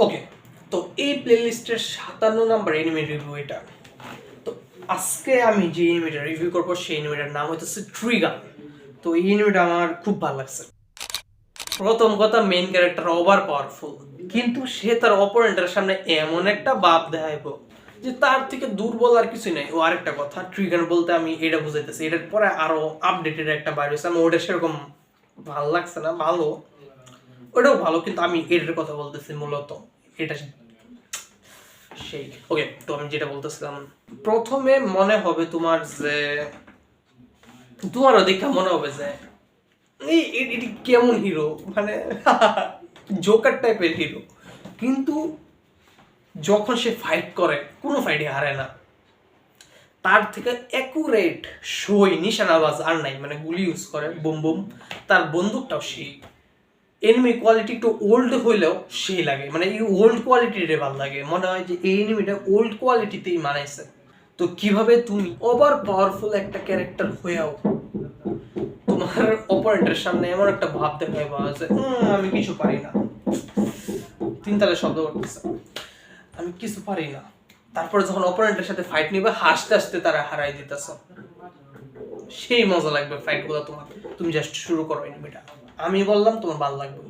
ওকে, তো এই প্লেলিস্টের 57 number anime review এটা। তো আজকে আমি যে এনিমেটা রিভিউ করবো সেই এনিমেটার নাম হচ্ছে ট্রিগার। তো এই এনিমেটা আমার খুব ভালো লাগছে। প্রথম কথা, মেইন ক্যারেক্টার ওভার পাওয়ারফুল, কিন্তু সে তার অপোনেন্টের সামনে এমন একটা ভাব দেখাইবো যে তার থেকে দুর্বল আর কিছু নেই। ও আরেকটা কথা, ট্রিগার বলতে আমি এটা বুঝাইতেছি, এটার পরে আরো আপডেটেড একটা বাইর হয়েছে, আমি ওটা সেরকম ভালো লাগছে না। ভালো, ওটাও ভালো, কিন্তু আমি এটার কথা বলতেছি মূলত। এটা সেই ওকে, তো আমি যেটা বলতেছিলাম, প্রথমে মনে হবে তোমার যে তোমারও দেখা মনে হবে যে এটি কেমন হিরো, মানে জোকার টাইপের হিরো, কিন্তু যখন সে ফাইট করে কোনো ফাইটে হারে না। তার থেকে অ্যাকুরেট সই নিশানাবাজ আর নাই, মানে গুলি ইউজ করে বুম বুম, তার বন্দুকটাও সেই। এনিমি কোয়ালিটি একটু ওল্ড হইলেও সেই লাগে, মানে এই ওল্ড কোয়ালিটির ভালো লাগে, মনে হয় যে এই এনিমিটা ওল্ড কোয়ালিটিতেই মানাইছে। তো কিভাবে তুমি ওভার পাওয়ারফুল একটা ক্যারেক্টার হয়েও তোমার অপারেটরের সামনে এমন একটা ভাব দেখাইবা যে আমি কিছু পারি না, তিনতলা শব্দ করতেছে, আমি কিছু পারি না, তারপরে যখন অপারেন্টের সাথে ফাইট নিবে হাসতে হাসতে তারা হারাই দিতেছ, সেই মজা লাগবে ফাইট গুলো তোমার। তুমি জাস্ট শুরু করো এনিমিটা, আমি বললাম তোমার ভালো লাগবে।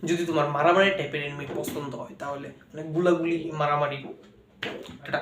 যদি তোমার মারামারি টাইপের এনিমি পছন্দ হয় তাহলে, মানে গুলাগুলি মারামারি, এটা